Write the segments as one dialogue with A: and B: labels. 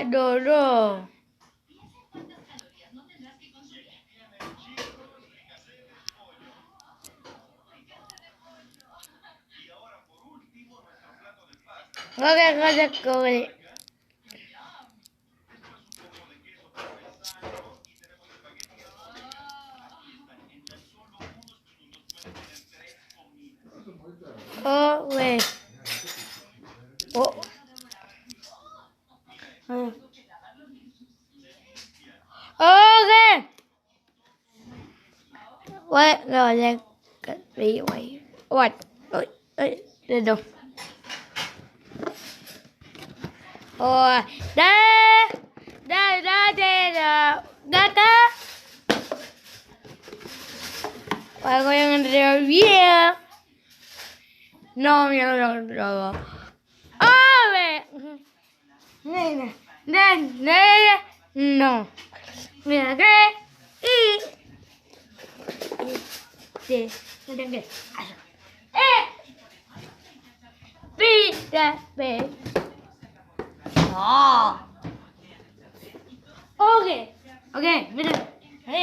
A: adoro. Corre. Corre. Oh. Ok. Quay rồi lên bị quay. Ôi. Ôi. Lên đâu. Ôi. Đây. Quay con review. No. Ove. Nè. No. Mira que. Y. Sí. No tengo que. Pita. Oh. Ok, mira. Ok,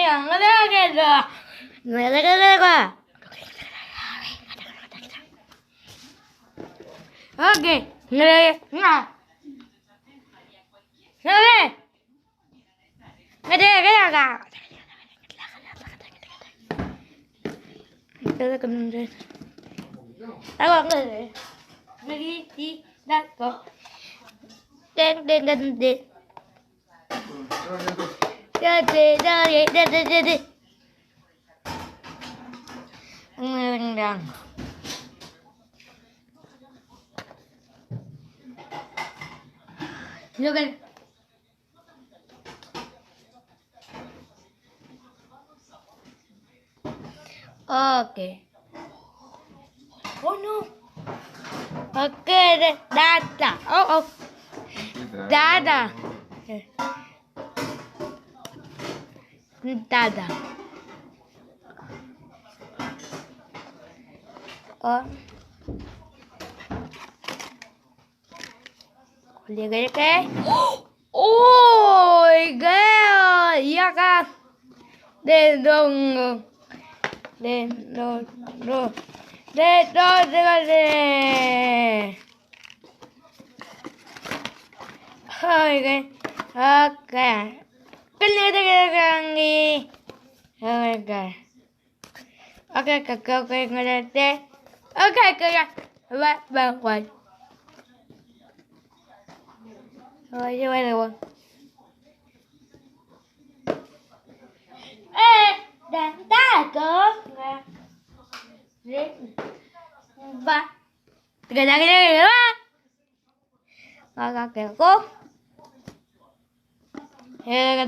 A: Look at. Okay. Oh no. Okay, data. Oh. Data. Data. Oh. Lihat cái. Ôi ghê. Dạ ca. Đèn đường. Hơi ghê. Ok. Cái này đây đi. Ok. Ok, người đây. Ok, kìa. Bạn quay. Rồi, như vậy rồi. Ê, đang ta cơ. Và cái đó ba cái cô cái đó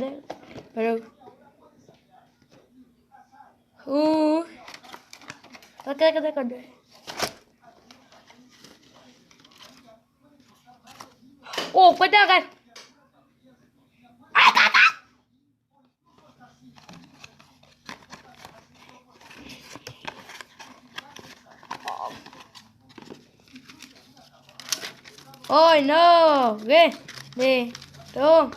A: cái còn cái đó cái ôi no ghê đi đâu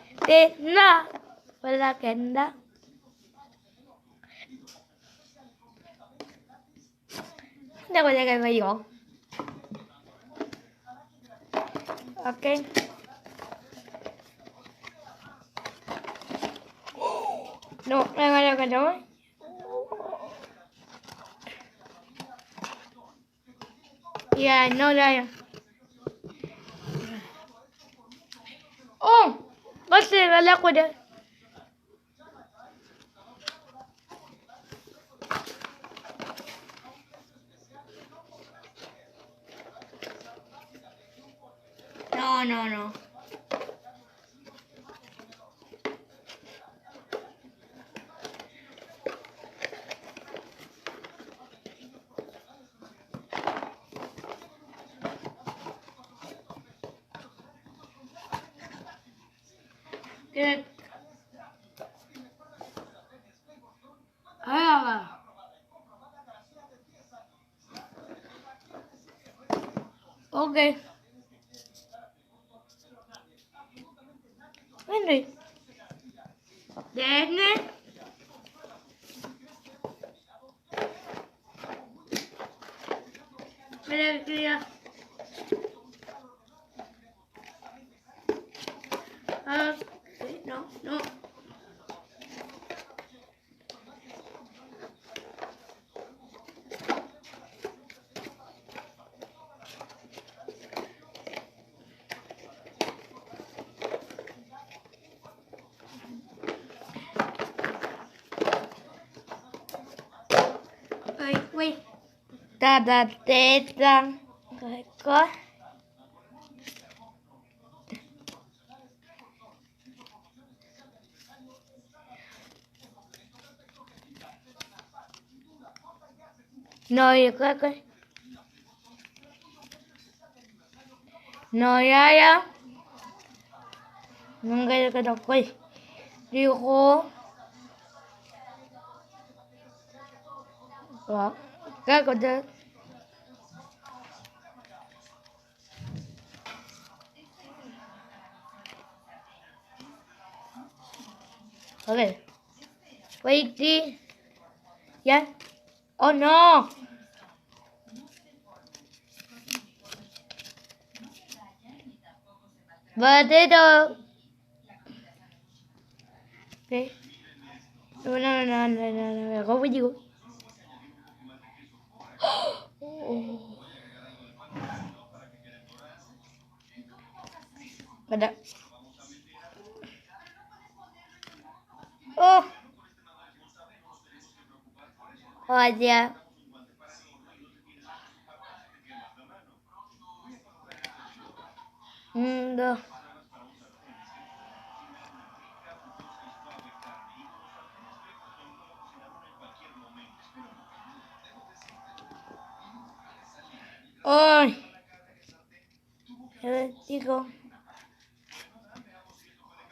A: đi no wala kenda đâu có cái gì vậy ok no đây cái đó yeah no đây oh basta wala ko dyan no ¿Qué? Ah, ok. Henry. Dene. Mira que ya. Ah, no, no. Wait. Ta teta. Có. Nói cái. Nói ya. Nggak cái đọc quay. Đi khô. Đó. Cái con đó. Okay. Wait, đi. Yeah. Oh no. Potato. Okay. No. Go with you. Oh. Ada. Oh. Oh, ya. Đó. Ôi. Đi con.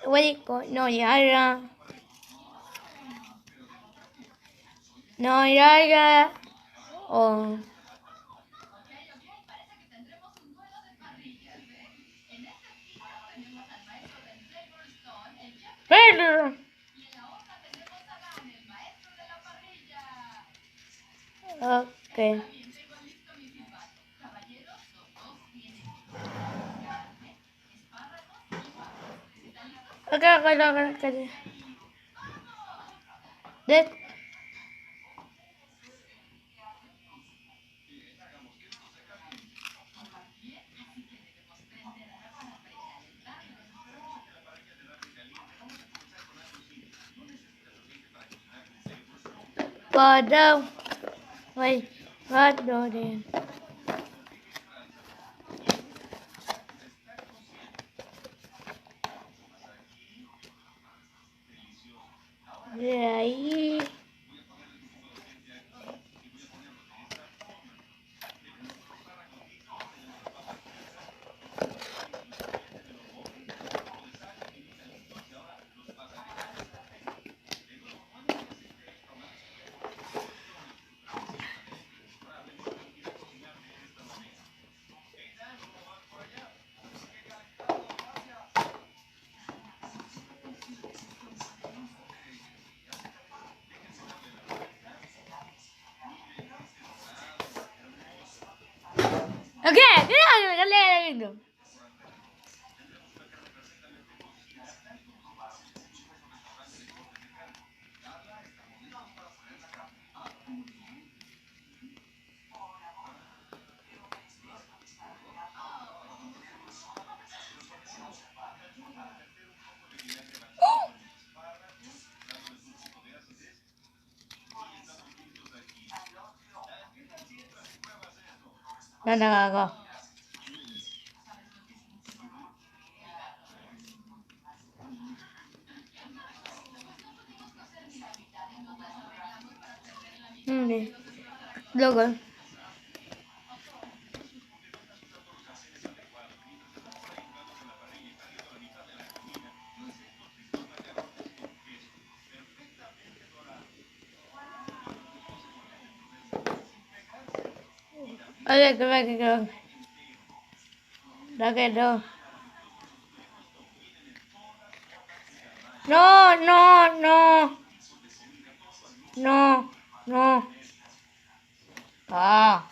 A: Quay con. No, ya ra. No, ya. Oh. Pedro. Okay. Okay. This. Vào đâu? Vậy, bắt đồ đèn. Đấy. Ok, cái nào nó lên được. Nada. Đi. Được rồi. Oye, que no, que no. No, no, no. No, no. Ah.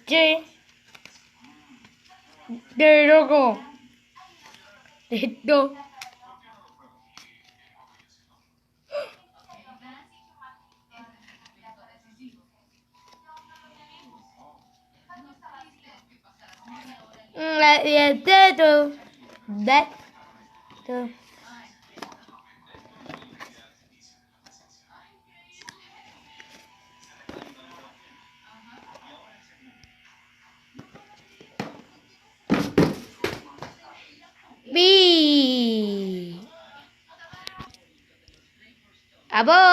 A: Che, de loco. Esto. La de tú. Bi. Abo.